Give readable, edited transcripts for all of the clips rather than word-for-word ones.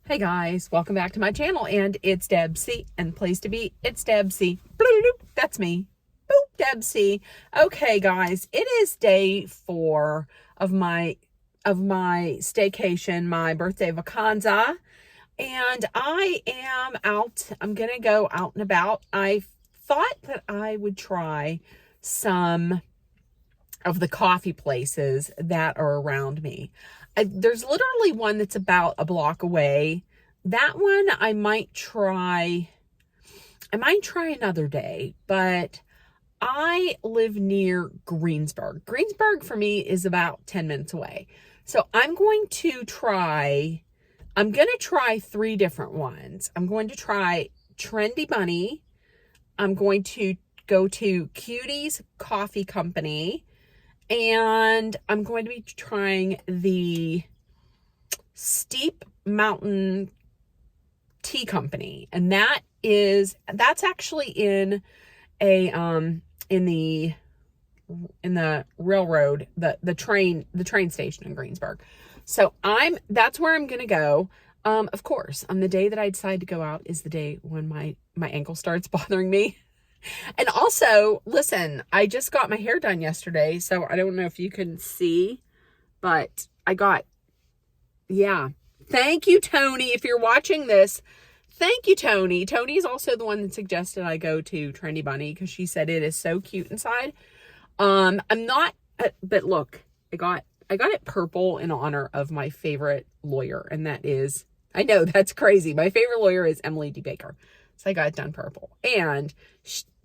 Hey guys, welcome back to my channel, and it's Deb C, and the place to be, it's Deb C. That's me. Boop, Deb C. Okay guys, it is day 4 of my staycation, my birthday vacanza, and I am out. I'm gonna go out and about. I thought that I would try some of the coffee places that are around me. There's literally one that's about a block away. That one I might try another day, but I live near Greensburg. Greensburg for me is about 10 minutes away. So I'm going to try 3 different ones. I'm going to try Trendy Bunny. I'm going to go to Cutie's Coffee Company. And I'm going to be trying the Steep Mountain Tea Company. And that's actually in the railroad, the train station in Greensburg. So that's where I'm going to go. Of course, on the day that I decide to go out is the day when my ankle starts bothering me. And also, listen, I just got my hair done yesterday, so I don't know if you can see, but yeah. Thank you, Tony. If you're watching this, thank you, Tony. Tony is also the one that suggested I go to Trendy Bunny because she said it is so cute inside. I'm not, but look, I got it purple in honor of my favorite lawyer, and that is, I know that's crazy. My favorite lawyer is Emily D. Baker. So I got it done purple, and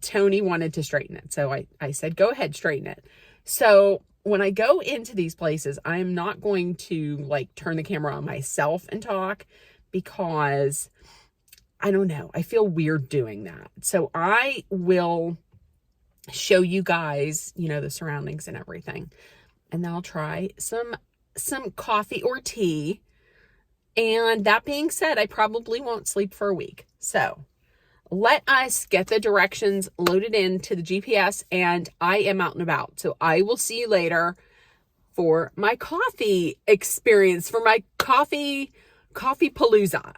Tony wanted to straighten it. So I said, go ahead, straighten it. So when I go into these places, I'm not going to like turn the camera on myself and talk because I don't know. I feel weird doing that. So I will show you guys, the surroundings and everything. And then I'll try some coffee or tea. And that being said, I probably won't sleep for a week. So let us get the directions loaded into the GPS, and I am out and about. So I will see you later for my coffee experience, for my coffee palooza,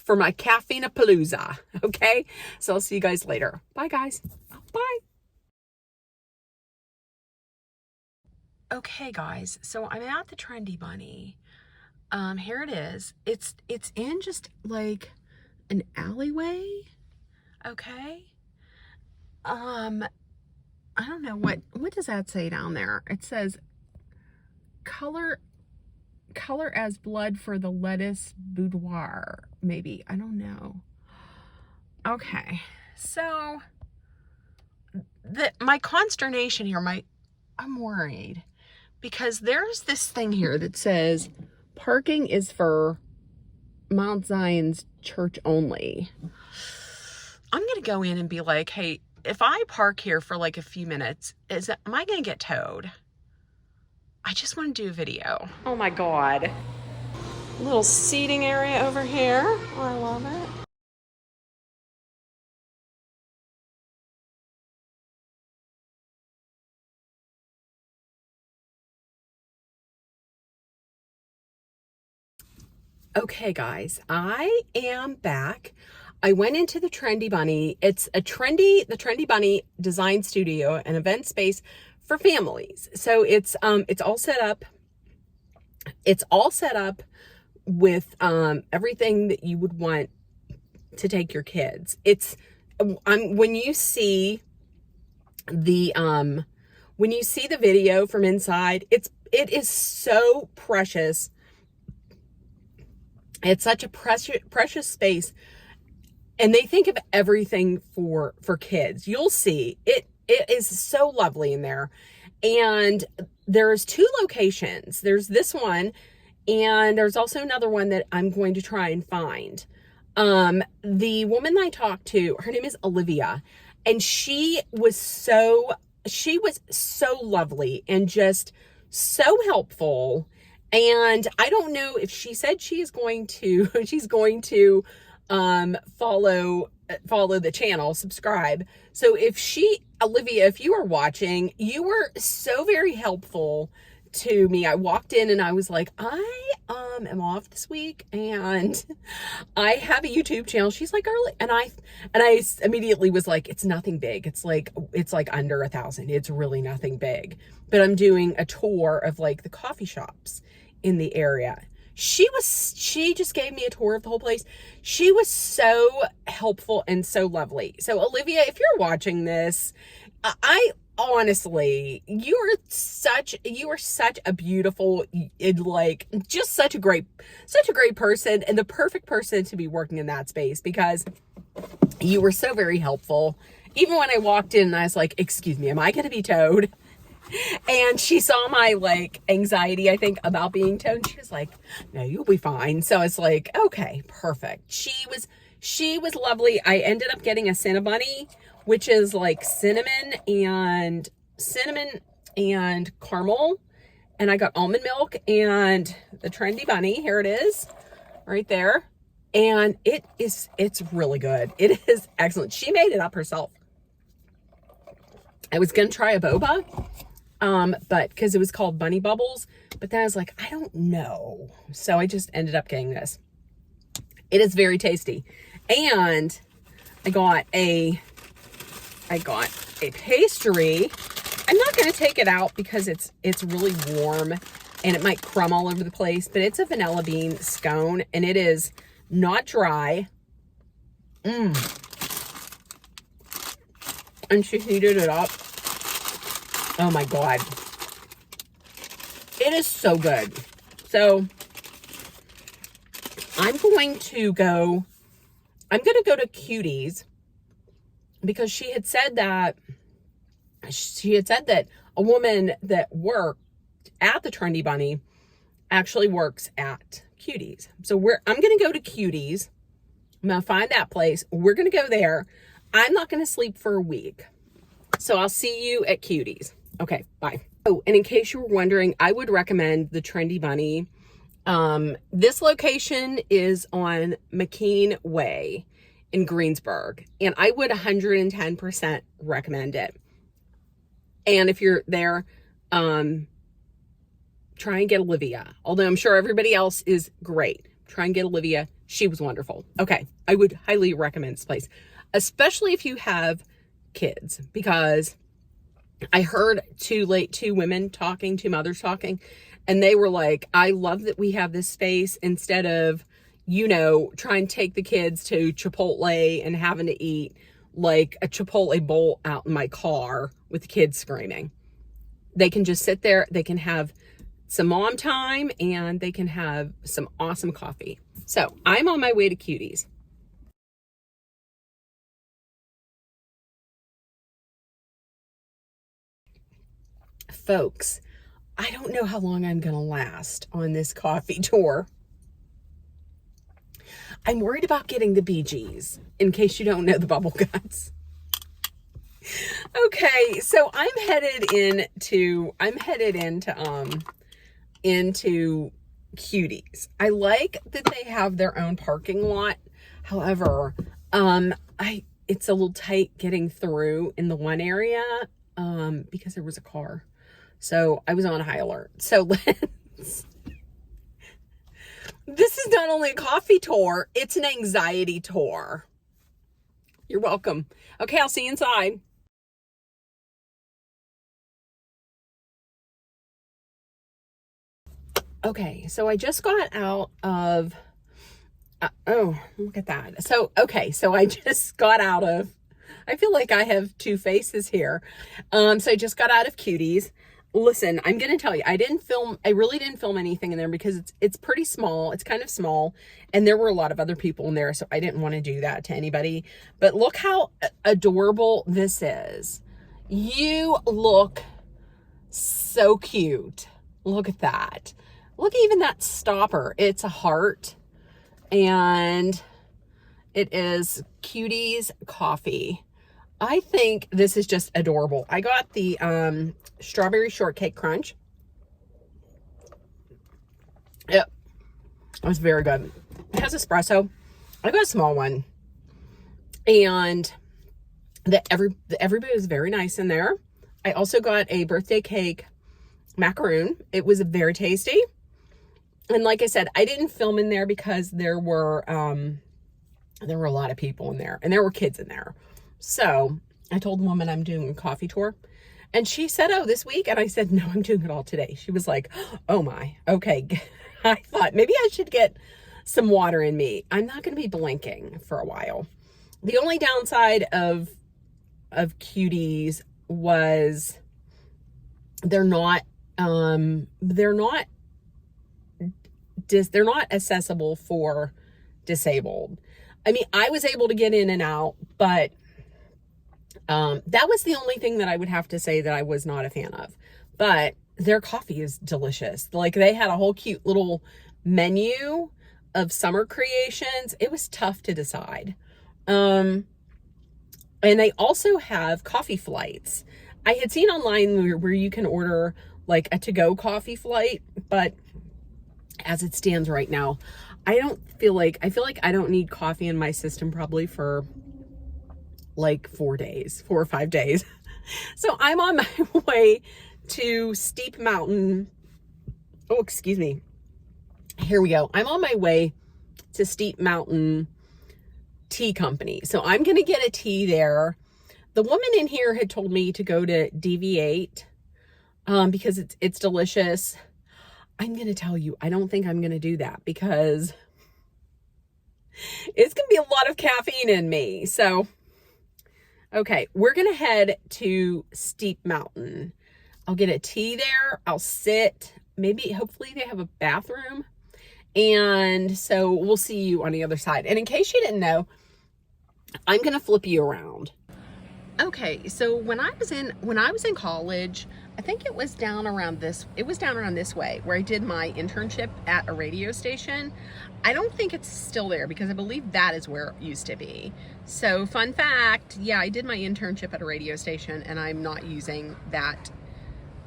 for my caffeine palooza. Okay. So I'll see you guys later. Bye guys. Bye. Okay guys. So I'm at the Trendy Bunny. Here it is. It's in just like an alleyway. Okay. I don't know what does that say down there? It says color as blood for the lettuce boudoir, maybe. I don't know. Okay. So my consternation here, I'm worried because there's this thing here that says parking is for Mount Zion's church only. I'm going to go in and be like, hey, if I park here for like a few minutes, am I going to get towed? I just want to do a video. Oh my God. Little seating area over here. Oh, I love it. Okay, guys, I am back. I went into the Trendy Bunny. It's the Trendy Bunny design studio, an event space for families. So it's all set up. It's all set up with everything that you would want to take your kids. When you see the video from inside, it is so precious. It's such a precious space. And they think of everything for kids. You'll see it is so lovely in there. And there's 2 locations. There's this one, and there's also another one that I'm going to try and find. The woman I talked to, her name is Olivia, and she was so lovely and just so helpful. And I don't know if she said she's going to follow the channel, subscribe. So Olivia, if you are watching, you were so very helpful to me. I walked in and I was like, I am off this week and I have a YouTube channel. She's like, early. And I immediately was like, it's nothing big. It's like under 1,000. It's really nothing big. But I'm doing a tour of like the coffee shops in the area. She just gave me a tour of the whole place. She was so helpful and so lovely. So Olivia, if you're watching this, I honestly, you are such a beautiful, like, just such a great person and the perfect person to be working in that space, because you were so very helpful. Even when I walked in and I was like, excuse me, am I going to be towed? And she saw my like anxiety, I think, about being towed. She was like, no, you'll be fine. So it's like, okay, perfect. She was lovely. I ended up getting a Cinna Bunny, which is like cinnamon and caramel. And I got almond milk and the Trendy Bunny. Here it is right there. And it's really good. It is excellent. She made it up herself. I was going to try a boba. But because it was called Bunny Bubbles, but then I was like, I don't know. So I just ended up getting this. It is very tasty. And I got a pastry. I'm not going to take it out because it's really warm and it might crumb all over the place, but it's a vanilla bean scone and it is not dry. And she heated it up. Oh my God. It is so good. So I'm going to go to Cutie's because she had said that a woman that worked at the Trendy Bunny actually works at Cutie's. So I'm going to go to Cutie's. I'm going to find that place. We're going to go there. I'm not going to sleep for a week. So I'll see you at Cutie's. Okay, bye. Oh, and in case you were wondering, I would recommend the Trendy Bunny. This location is on McKean Way in Greensburg, and I would 110% recommend it. And if you're there, try and get Olivia. Although I'm sure everybody else is great. Try and get Olivia. She was wonderful. Okay, I would highly recommend this place, especially if you have kids, because I heard two mothers talking, and they were like, I love that we have this space instead of, trying to take the kids to Chipotle and having to eat like a Chipotle bowl out in my car with the kids screaming. They can just sit there, they can have some mom time, and they can have some awesome coffee. So I'm on my way to Cutie's. Folks, I don't know how long I'm going to last on this coffee tour. I'm worried about getting the BGs, in case you don't know the bubble guts. Okay, so I'm headed into Cutie's. I like that they have their own parking lot. However, it's a little tight getting through in the one area because there was a car. So I was on high alert. So this is not only a coffee tour, it's an anxiety tour. You're welcome. Okay, I'll see you inside. Okay, so I just got out of, oh, look at that. So I just got out of, I feel like I have two faces here. So I just got out of Cutie's. Listen, I'm going to tell you, I really didn't film anything in there because it's pretty small. It's kind of small. And there were a lot of other people in there. So I didn't want to do that to anybody. But look how adorable this is. You look so cute. Look at that. Look, even that stopper. It's a heart. And it is Cutie's coffee. I think this is just adorable. I got the strawberry shortcake crunch. Yep. It was very good. It has espresso. I got a small one. And everybody was very nice in there. I also got a birthday cake macaroon. It was very tasty. And like I said, I didn't film in there because there were a lot of people in there and there were kids in there. So I told the woman I'm doing a coffee tour and she said, oh, this week? And I said, no, I'm doing it all today. She was like, oh my, okay. I thought maybe I should get some water in me. I'm not going to be blinking for a while. The only downside of Cuties was they're not accessible for disabled. I mean, I was able to get in and out, but that was the only thing that I would have to say that I was not a fan of. But their coffee is delicious. Like, they had a whole cute little menu of summer creations. It was tough to decide. And they also have coffee flights. I had seen online where you can order like a to-go coffee flight, but as it stands right now, I feel like I don't need coffee in my system probably for like 4 or 5 days. So I'm on my way to Steep Mountain. Oh, excuse me. Here we go. I'm on my way to Steep Mountain Tea Company. So I'm going to get a tea there. The woman in here had told me to go to Deviate because it's delicious. I'm going to tell you, I don't think I'm going to do that because it's going to be a lot of caffeine in me. So, okay, we're going to head to Steep Mountain. I'll get a tea there. I'll sit. Maybe, hopefully they have a bathroom. And so we'll see you on the other side. And in case you didn't know, I'm going to flip you around. Okay, so when I was in college, I think it was down around this way where I did my internship at a radio station. I don't think it's still there because I believe that is where it used to be. So fun fact, yeah, I did my internship at a radio station and I'm not using that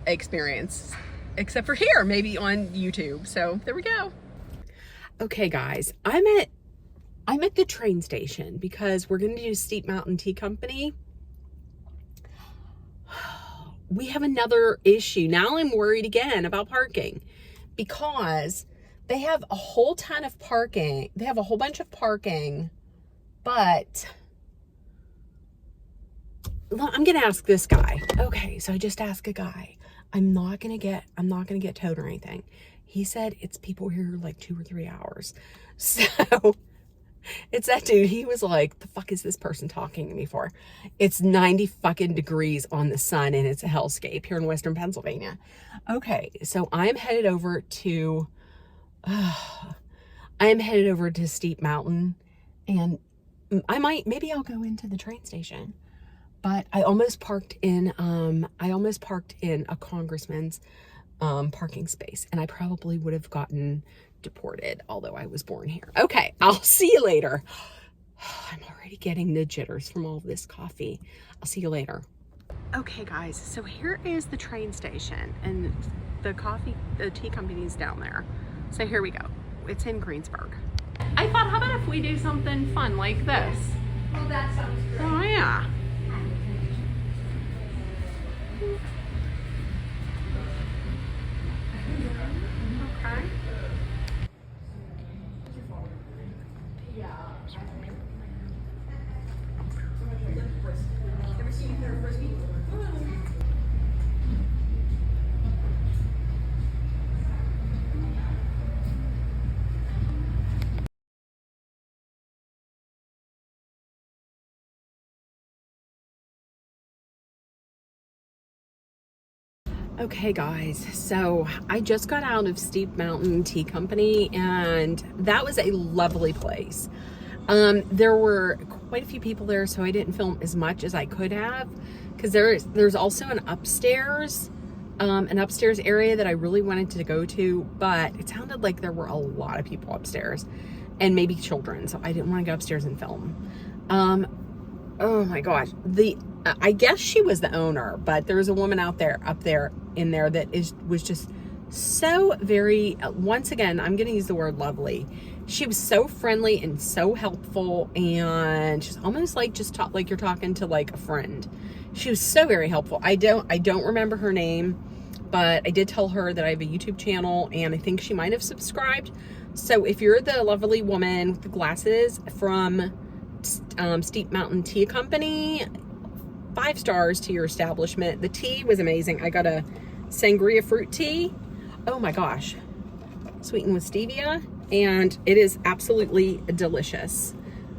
experience except for here, maybe on YouTube. So there we go. Okay guys, I'm at the train station because we're going to do Steep Mountain Tea Company. We have another issue. Now I'm worried again about parking because they have a whole ton of parking. They have a whole bunch of parking, but I'm going to ask this guy. Okay. So I just asked a guy. I'm not going to get towed or anything. He said it's people here like 2 or 3 hours. So it's that dude. He was like, the fuck is this person talking to me for? It's 90 fucking degrees on the sun and it's a hellscape here in Western Pennsylvania. Okay, so I'm headed over to Steep Mountain, and maybe I'll go into the train station. But I almost parked in a congressman's parking space, and I probably would have gotten deported, although I was born here. Okay, I'll see you later. I'm already getting the jitters from all of this coffee. I'll see you later. Okay guys, so here is the train station and the tea company's down there. So here we go. It's in Greensburg. I thought, how about if we do something fun like this? Well, that sounds great. Oh yeah. Okay. Okay guys, so I just got out of Steep Mountain Tea Company and that was a lovely place. There were quite a few people there, so I didn't film as much as I could have because there's also an upstairs area that I really wanted to go to, but it sounded like there were a lot of people upstairs and maybe children, so I didn't want to go upstairs and film. Oh my gosh, I guess she was the owner, but there was a woman up there in there that was just so very, once again, I'm going to use the word lovely. She was so friendly and so helpful, and she's almost like like you're talking to like a friend. She was so very helpful. I don't remember her name, but I did tell her that I have a YouTube channel, and I think she might have subscribed. So if you're the lovely woman with the glasses from Steep Mountain Tea Company, 5 stars to your establishment. The tea was amazing. I got a sangria fruit tea. Oh my gosh. Sweetened with stevia, and it is absolutely delicious.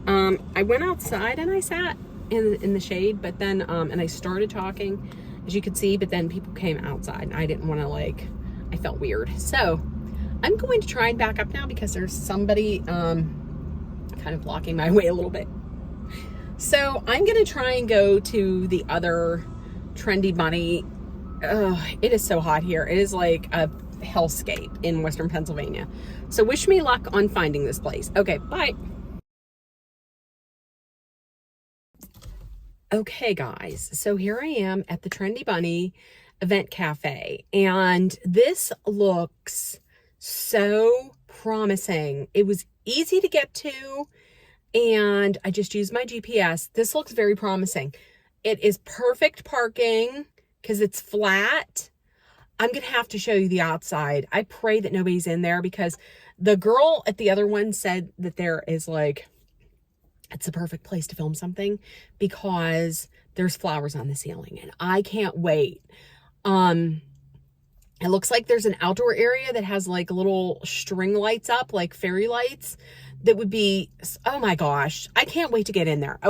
I went outside and I sat in the shade, but then and I started talking, as you could see, but then people came outside and I didn't want to, like, I felt weird. So I'm going to try and back up now because there's somebody kind of blocking my way a little bit. So I'm gonna try and go to the other Trendy Bunny. It is so hot here. It is like a hellscape in Western Pennsylvania. So wish me luck on finding this place. Okay, bye. Okay, guys, so here I am at the Trendy Bunny Event Cafe, and this looks so promising. It was easy to get to, and I just used my GPS. This looks very promising. It is perfect parking because it's flat. I'm going to have to show you the outside. I pray that nobody's in there because the girl at the other one said that there is, like, it's the perfect place to film something because there's flowers on the ceiling, and I can't wait. It looks like there's an outdoor area that has, like, little string lights up, like fairy lights. That would be, oh my gosh, I can't wait to get in there.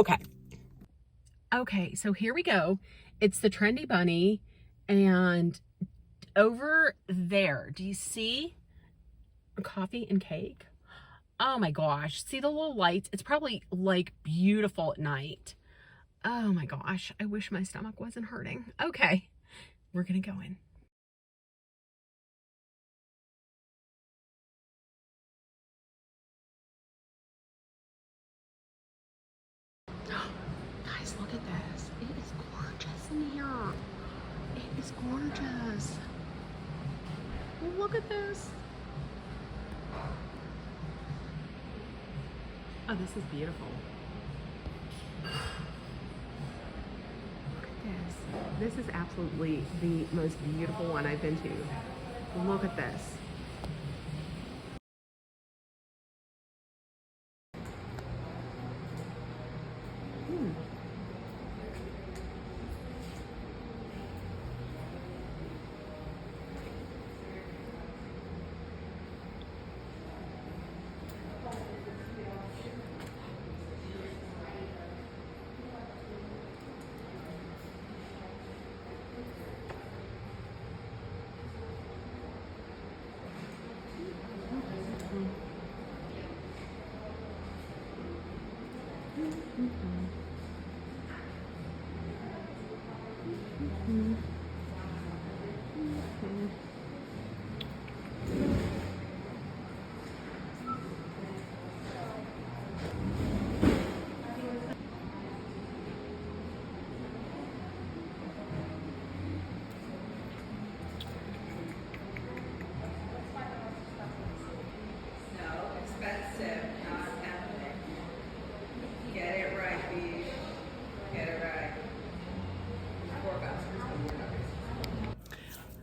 Okay, so here we go. It's the Trendy Bunny, and over there, do you see a coffee and cake? Oh my gosh, see the little lights? It's probably, like, beautiful at night. Oh my gosh, I wish my stomach wasn't hurting. Okay, we're gonna go in. Guys, look at this. It is gorgeous in here. It is gorgeous. Look at this. Oh, this is beautiful. Look at this. This is absolutely the most beautiful one I've been to. Look at this.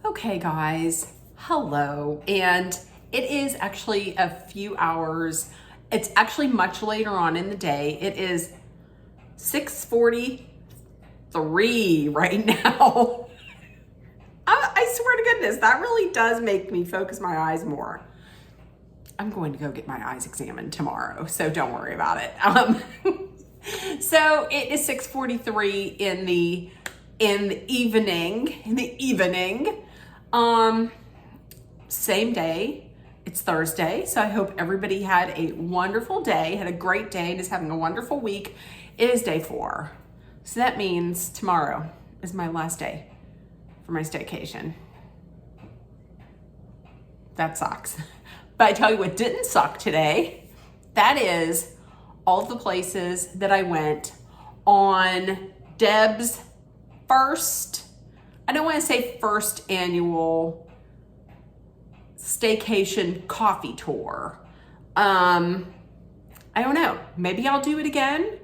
Okay, guys, hello. And it is actually a few hours. It's actually much later on in the day. It is 6:43 right now. I swear to goodness, that really does make me focus my eyes more. I'm going to go get my eyes examined tomorrow, so don't worry about it. So it is 6:43 in the evening. Same day. It's Thursday, so I hope everybody had a wonderful day, had a great day, and is having a wonderful week. It is day 4. So that means tomorrow is my last day for my staycation. That sucks. But I tell you what didn't suck today. That is all of the places that I went on Deb's first, I don't want to say first annual Staycation coffee tour. I don't know, maybe I'll do it again,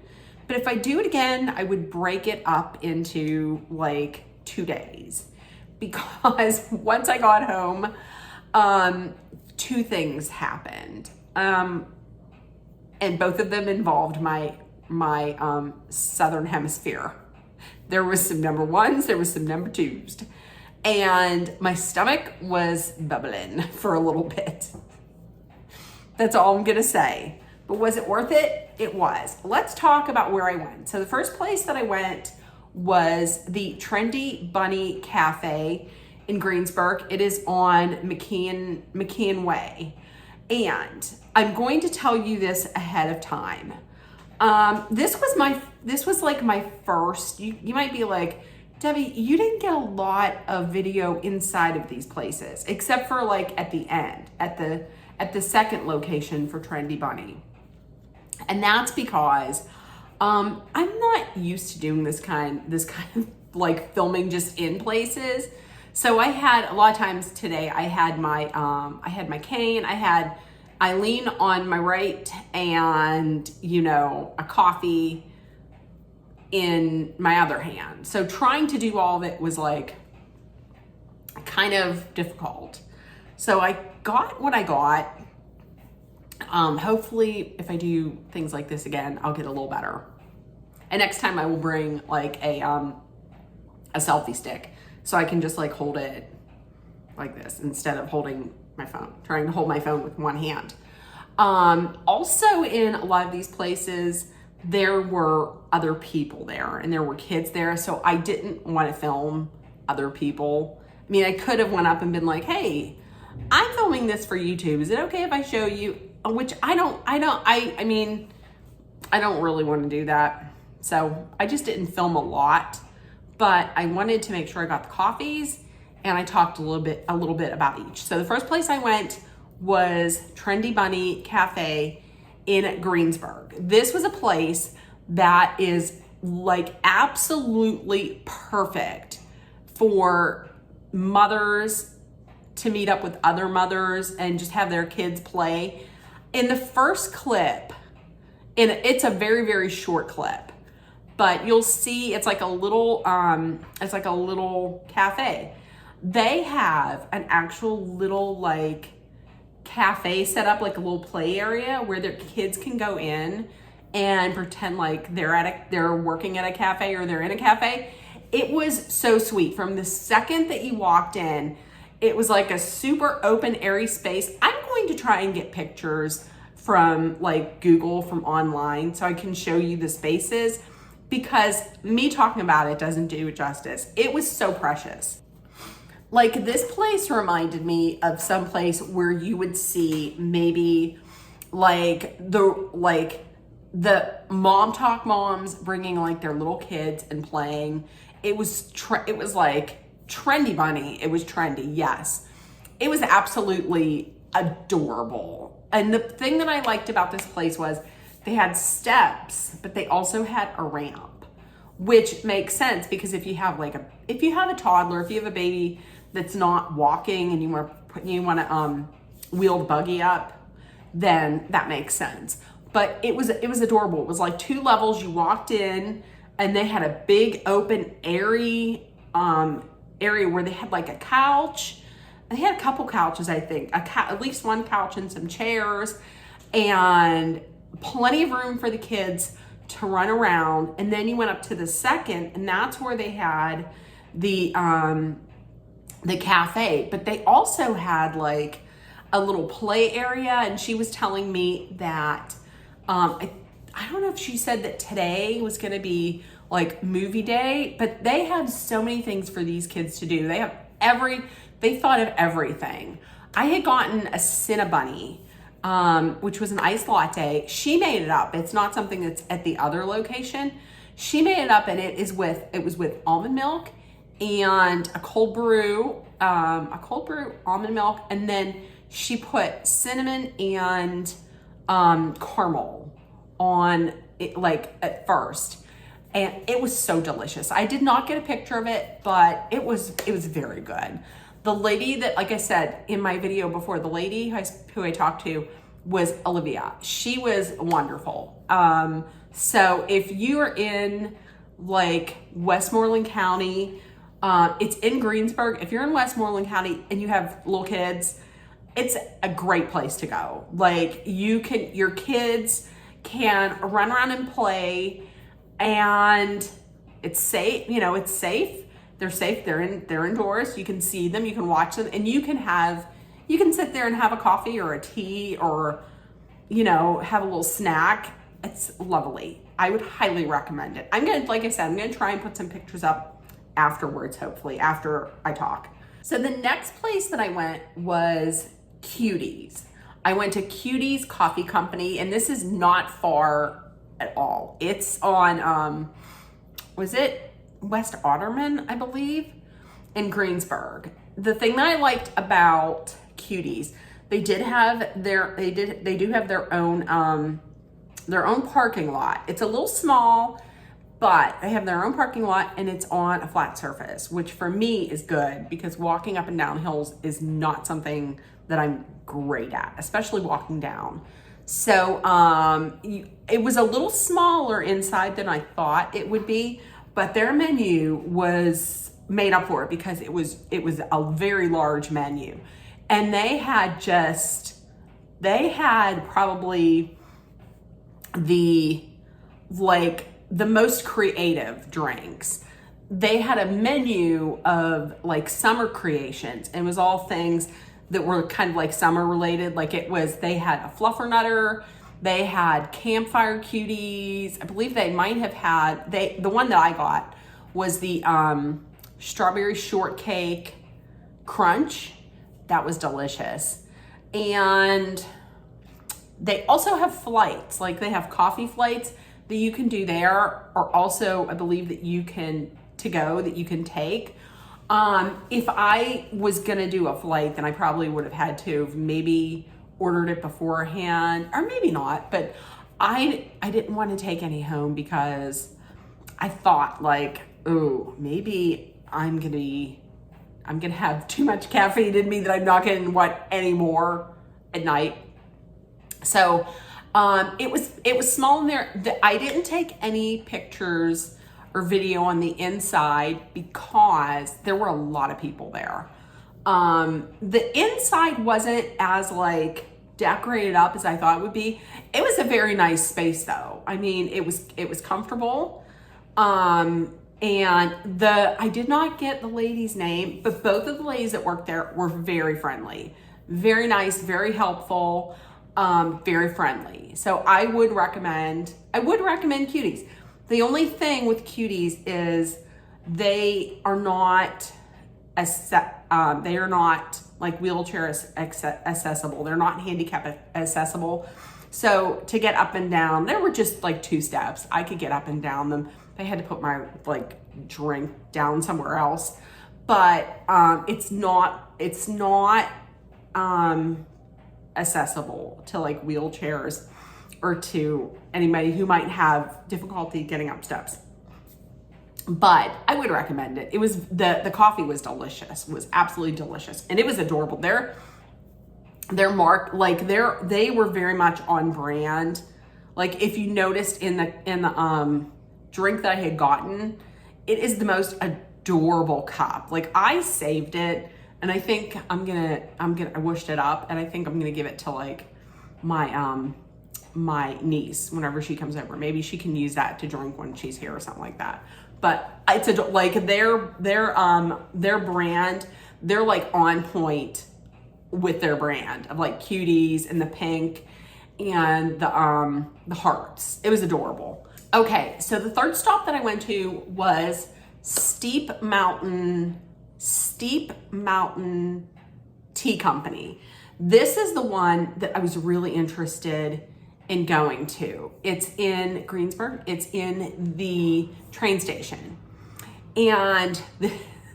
but if I do it again, I would break it up into like 2 days because once I got home, two things happened. And both of them involved my southern hemisphere. There was some number ones, there was some number twos. And my stomach was bubbling for a little bit. That's all I'm gonna say. But was it worth it? It was. Let's talk about where I went. So the first place that I went was the Trendy Bunny Cafe in Greensburg. It is on McKeon Way. And I'm going to tell you this ahead of time. This was like my first, you might be like, Debbie, you didn't get a lot of video inside of these places, except for like at the end, at the second location for Trendy Bunny. And that's because I'm not used to doing this kind of like filming just in places. So I had a lot of times today, I had my cane, I had Eileen on my right, and a coffee in my other hand. So trying to do all of it was like kind of difficult. So I got what I got. Hopefully if I do things like this again, I'll get a little better. And next time I will bring like a selfie stick so I can just like hold it like this instead of holding my phone, trying to hold my phone with one hand. Also in a lot of these places, there were other people there and there were kids there. So I didn't want to film other people. I mean, I could have went up and been like, hey, I'm filming this for YouTube. Is it okay if I show you? Which I don't really want to do that. So I just didn't film a lot, but I wanted to make sure I got the coffees and I talked a little bit about each. So the first place I went was Trendy Bunny Cafe in Greensburg. This was a place that is like absolutely perfect for mothers to meet up with other mothers and just have their kids play. In the first clip, and it's a very, very short clip, but you'll see it's like a little cafe. They have an actual little like cafe set up, like a little play area where their kids can go in and pretend like they're working at a cafe or they're in a cafe. It was so sweet. From the second that you walked in, it was like a super open, airy space. I'm going to try and get pictures from like Google, from online, so I can show you the spaces, because me talking about it doesn't do it justice. It was so precious. Like, this place reminded me of some place where you would see maybe like the mom talk moms bringing like their little kids and playing. It was like Trendy Bunny. It was trendy, yes. It was absolutely adorable. And the thing that I liked about this place was they had steps, but they also had a ramp, which makes sense because if you have a toddler, if you have a baby that's not walking and you want to wheel the buggy up, then that makes sense. But it was adorable. It was like 2 levels. You walked in and they had a big open airy area where they had like a couch. They had a couple couches, I think, at least one couch and some chairs, and plenty of room for the kids to run around. And then you went up to the second, and that's where they had the cafe, but they also had like a little play area. And she was telling me that I don't know if she said that today was going to be like movie day, but they had so many things for these kids to do. They thought of everything. I had gotten a Cinnabunny, which was an iced latte. She made it up. It's not something that's at the other location. She made it up, and it was with almond milk and a cold brew almond milk, and then she put cinnamon and caramel on it, like at first, and it was so delicious. I did not get a picture of it, but it was very good. The lady that, like I said in my video before, the lady who I talked to was Olivia. She was wonderful. So if you are in like Westmoreland County, It's in Greensburg. If you're in Westmoreland County and you have little kids, it's a great place to go. Like your kids can run around and play, and it's safe. You know, it's safe. They're safe. They're indoors. You can see them. You can watch them, and you can sit there and have a coffee or a tea, or, you know, have a little snack. It's lovely. I would highly recommend it. Like I said, I'm gonna try and put some pictures up afterwards, hopefully after I talk. So the next place that I went was Cutie's. I went to Cutie's Coffee Company, and this is not far at all. It's on, was it West Otterman, I believe, in Greensburg. The thing that I liked about Cutie's, they do have their own parking lot. It's a little small, but they have their own parking lot, and it's on a flat surface, which for me is good because walking up and down hills is not something that I'm great at, especially walking down. So it was a little smaller inside than I thought it would be, but their menu was made up for it because it was a very large menu. And they had probably the most creative drinks. They had a menu of like summer creations, and it was all things that were kind of like summer related. Like they had a fluffernutter, they had campfire cuties. I believe they might have had, the one that I got was the strawberry shortcake crunch. That was delicious. And they also have flights, like they have coffee flights that you can do there, or also I believe that you can take. If I was gonna do a flight, then I probably would have had to have maybe ordered it beforehand, or maybe not, but I didn't want to take any home because I thought like, oh, maybe I'm gonna have too much caffeine in me that I'm not gonna want any more at night. So it was small in there. I didn't take any pictures or video on the inside because there were a lot of people there. The inside wasn't as like decorated up as I thought it would be. It was a very nice space though. I mean, it was comfortable. And I did not get the lady's name, but both of the ladies that worked there were very friendly, very nice, very helpful, very friendly. So I would recommend Cutie's. The only thing with Cutie's is they are not like wheelchair accessible. They're not handicap accessible. So to get up and down, there were just like 2 steps. I could get up and down them. I had to put my like drink down somewhere else, but it's not accessible to like wheelchairs or to anybody who might have difficulty getting up steps. But I would recommend it. It was the coffee was delicious. It was absolutely delicious, and it was adorable. They were very much on brand. Like if you noticed in the drink that I had gotten, it is the most adorable cup. Like I saved it, and I think I wished it up, and I think I'm gonna give it to like my niece whenever she comes over. Maybe she can use that to drink when she's here or something like that. But it's like their brand, they're like on point with their brand of like Cuties and the pink and the hearts. It was adorable. Okay, so the third stop that I went to was Steep Mountain Tea Company. This is the one that I was really interested in going to. It's in Greensburg. It's in the train station. And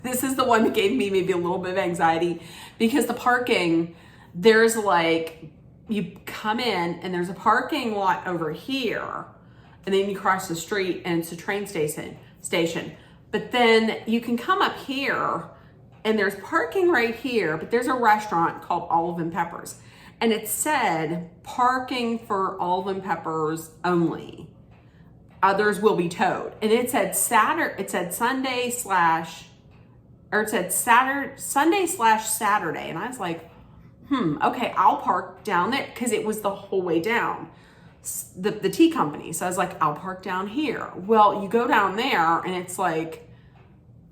this is the one that gave me maybe a little bit of anxiety because the parking, there's like, you come in and there's a parking lot over here, and then you cross the street and it's a train station. But then you can come up here and there's parking right here, but there's a restaurant called Olive and Peppers. And it said parking for Olive and Peppers only. Others will be towed. And it said Sunday or it said Sunday/Saturday. And I was like, okay, I'll park down there, because it was the whole way down, the tea company. So I was like, I'll park down here. Well, you go down there and it's like,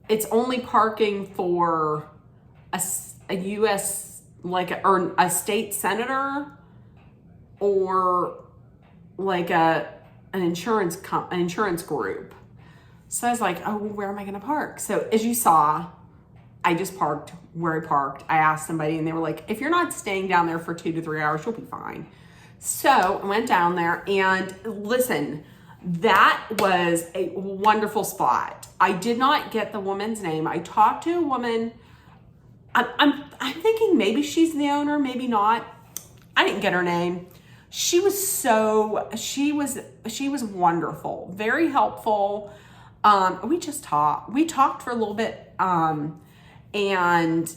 it's only parking for a U.S., or a state senator, or like an insurance group. So I was like, oh, well, where am I going to park? So as you saw, I just parked where I parked. I asked somebody and they were like, if you're not staying down there for 2 to 3 hours, you'll be fine. So I went down there, and listen, that was a wonderful spot. I did not get the woman's name. I talked to a woman. I'm thinking maybe she's the owner, maybe not. I didn't get her name. She was wonderful, very helpful. We talked for a little bit, and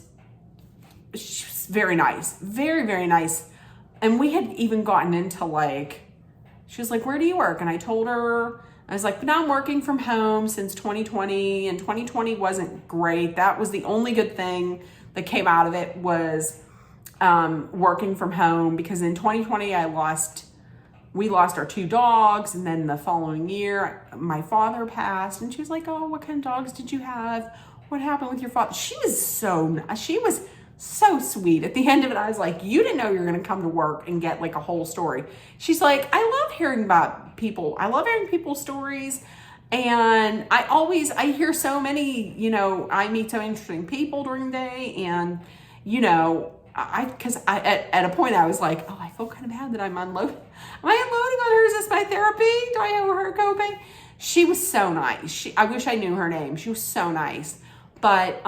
she was very nice, very, very nice. And we had even gotten into she was like, where do you work? And I told her, I was like, now I'm working from home since 2020, and 2020 wasn't great. That was the only good thing that came out of it, was working from home, because in 2020 we lost our 2 dogs, and then the following year my father passed. And she was like, oh, what kind of dogs did you have? What happened with your father? She was so sweet. At the end of it, I was like, you didn't know you were going to come to work and get a whole story. She's like, I love hearing about people. I love hearing people's stories. And I hear so many, I meet so interesting people during the day. And, at a point I was like, oh, I feel kind of bad that I'm unloading. Am I unloading on her? Is this my therapy? Do I owe her a copay? She was so nice. I wish I knew her name. She was so nice. But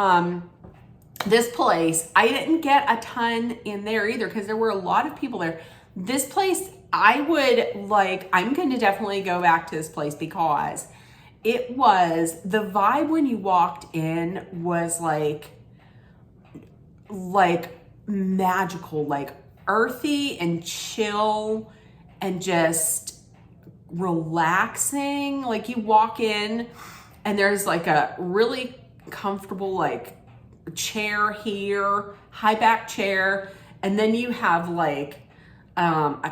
this place, I didn't get a ton in there either, because there were a lot of people there. This place, I'm going to definitely go back to this place, because it was, the vibe when you walked in was magical, earthy and chill and just relaxing. You walk in and there's a really comfortable chair here, high back chair, and then you have a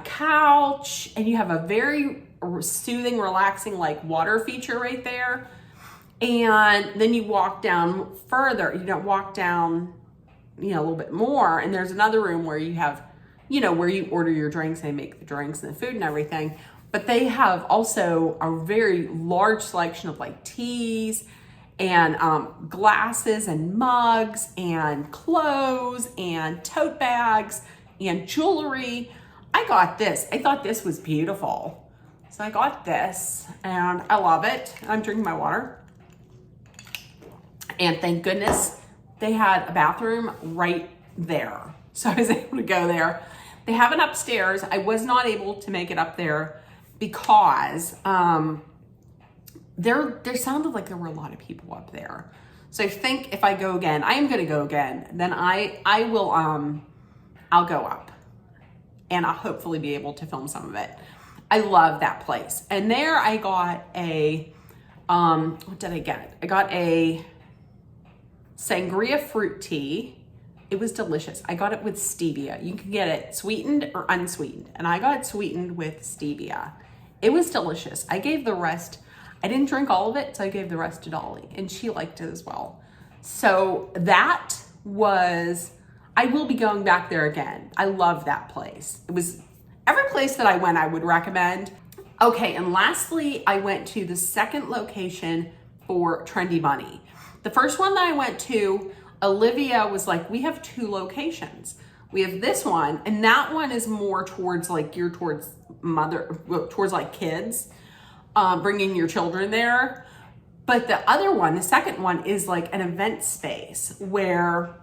couch, and you have a very soothing, relaxing water feature right there. And then you walk down further, walk down a little bit more, and there's another room where you have where you order your drinks, they make the drinks and the food and everything. But they have also a very large selection of teas and glasses and mugs and clothes and tote bags and jewelry. I got this. I thought this was beautiful. So I got this, and I love it. I'm drinking my water. And thank goodness they had a bathroom right there. So I was able to go there. They have it upstairs. I was not able to make it up there because there sounded like there were a lot of people up there. So I think if I go again, I am going to go again, then I will, I'll go up, and I'll hopefully be able to film some of it. I love that place. And there I got a, what did I get? I got a sangria fruit tea. It was delicious. I got it with stevia. You can get it sweetened or unsweetened. And I got it sweetened with stevia. It was delicious. I gave the rest, I didn't drink all of it, so I gave the rest to Dolly, and she liked it as well. So that was, I will be going back there again. I love that place. It was, every place that I went, I would recommend. Okay, and lastly, I went to the second location for Trendy Bunny. The first one that I went to, Olivia was like, we have 2 locations. We have this one, and that one is more towards geared towards towards kids, bringing your children there. But the other one, the second one, is an event space where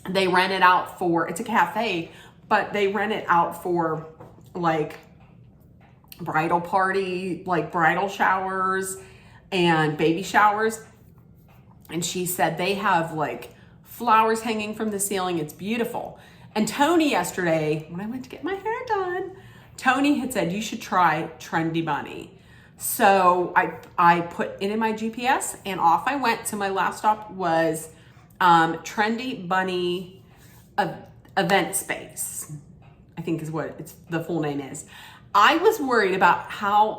they rent it out for, it's a cafe, but they rent it out for bridal party, bridal showers and baby showers. And she said they have flowers hanging from the ceiling. It's beautiful. And Tony yesterday, when I went to get my hair done, Tony had said, you should try Trendy Bunny. So I put it in my GPS and off I went. So my last stop was Trendy Bunny event space, I think is what the full name is. I was worried about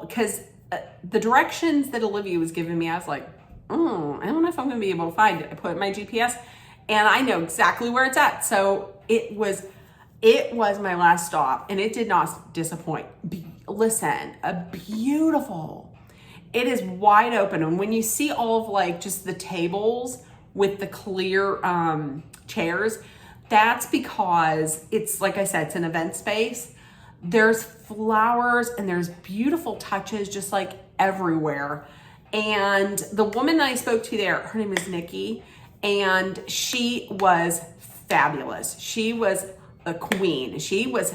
because the directions that Olivia was giving me, I was like, I don't know if I'm going to be able to find it. I put in my GPS and I know exactly where it's at. So it was my last stop and it did not disappoint. Listen, it is wide open. And when you see all of like just the tables with the clear chairs, that's because it's, like I said, it's an event space. There's flowers and there's beautiful touches just like everywhere. And the woman that I spoke to there, her name is Nikki, and she was fabulous. She was a queen. She was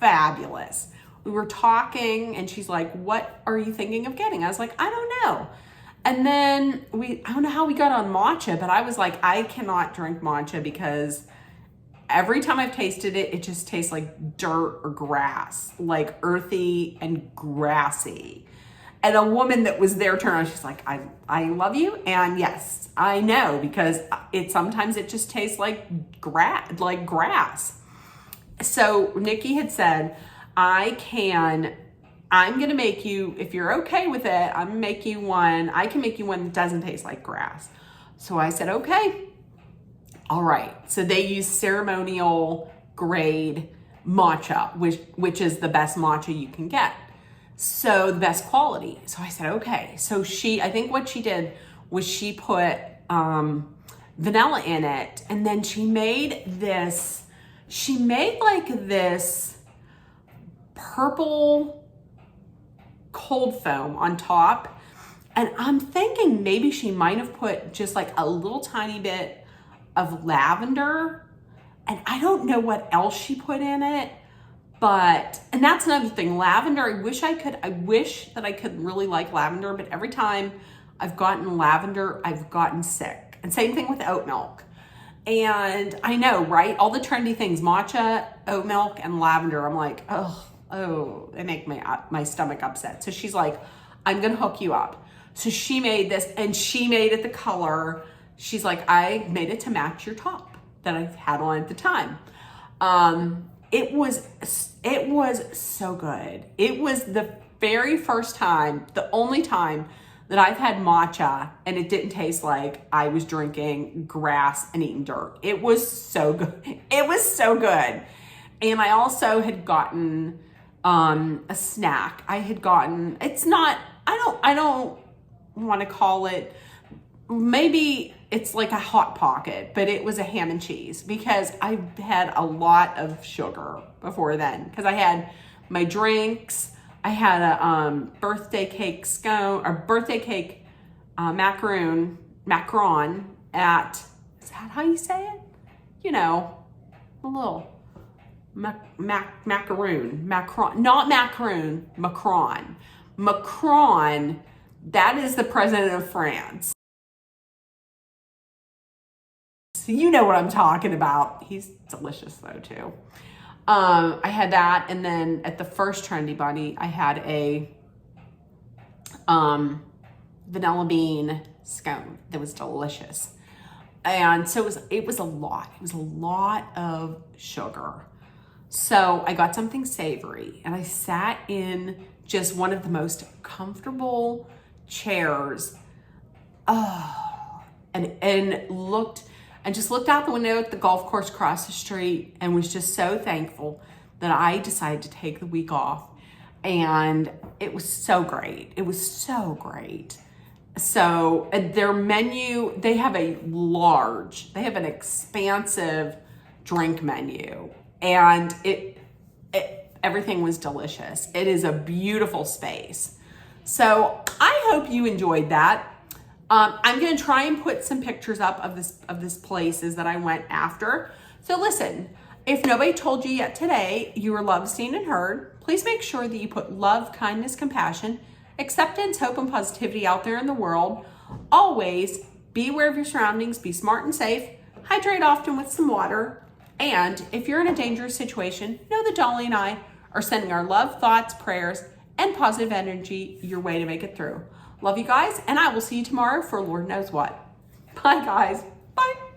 fabulous. We were talking and she's like, what are you thinking of getting? I was like, I don't know. And then I don't know how we got on matcha, but I was like, I cannot drink matcha because every time I've tasted it, it just tastes like dirt or grass, like earthy and grassy. And a woman that was there turned around, she's like, I love you. And yes, I know, because sometimes it just tastes like grass. So Nikki had said, I'm going to make you, if you're okay with it, I can make you one that doesn't taste like grass. So I said, okay. All right. So they use ceremonial grade matcha, which is the best matcha you can get. So the best quality. So I said, okay. So I think what she did was she put vanilla in it, and then she made like this purple cold foam on top. And I'm thinking maybe she might have put just like a little tiny bit of lavender. And I don't know what else she put in it. And that's another thing, lavender, I wish that I could really like lavender, but every time I've gotten lavender, I've gotten sick. And same thing with oat milk. And I know, right? All the trendy things, matcha, oat milk, and lavender. I'm like, oh, they make my stomach upset. So she's like, I'm going to hook you up. So she made this, and she made it the color. She's like, I made it to match your top that I had on at the time. It was so good. It was the very first time, the only time that I've had matcha and it didn't taste like I was drinking grass and eating dirt. It was so good. It was so good. And I also had gotten a snack. I don't want to call it, maybe it's like a Hot Pocket, but it was a ham and cheese because I had a lot of sugar before then because I had my drinks. I had a birthday cake scone or birthday cake macaron at, is that how you say it? You know, a little macaron, not macaroon, Macron. Macron, that is the president of France. So you know what I'm talking about. He's delicious though too. I had that, and then at the first Trendy Bunny, I had a vanilla bean scone that was delicious. And so it was a lot. It was a lot of sugar. So I got something savory, and I sat in just one of the most comfortable chairs. And just looked out the window at the golf course across the street and was just so thankful that I decided to take the week off. And it was so great. It was so great. So their menu, they have an expansive drink menu, and everything was delicious. It is a beautiful space. So I hope you enjoyed that. I'm going to try and put some pictures up of this places that I went after. So listen, if nobody told you yet today, you were loved, seen, and heard, please make sure that you put love, kindness, compassion, acceptance, hope, and positivity out there in the world. Always be aware of your surroundings, be smart and safe, hydrate often with some water, and if you're in a dangerous situation, know that Dolly and I are sending our love, thoughts, prayers, and positive energy your way to make it through. Love you guys, and I will see you tomorrow for Lord knows what. Bye, guys. Bye.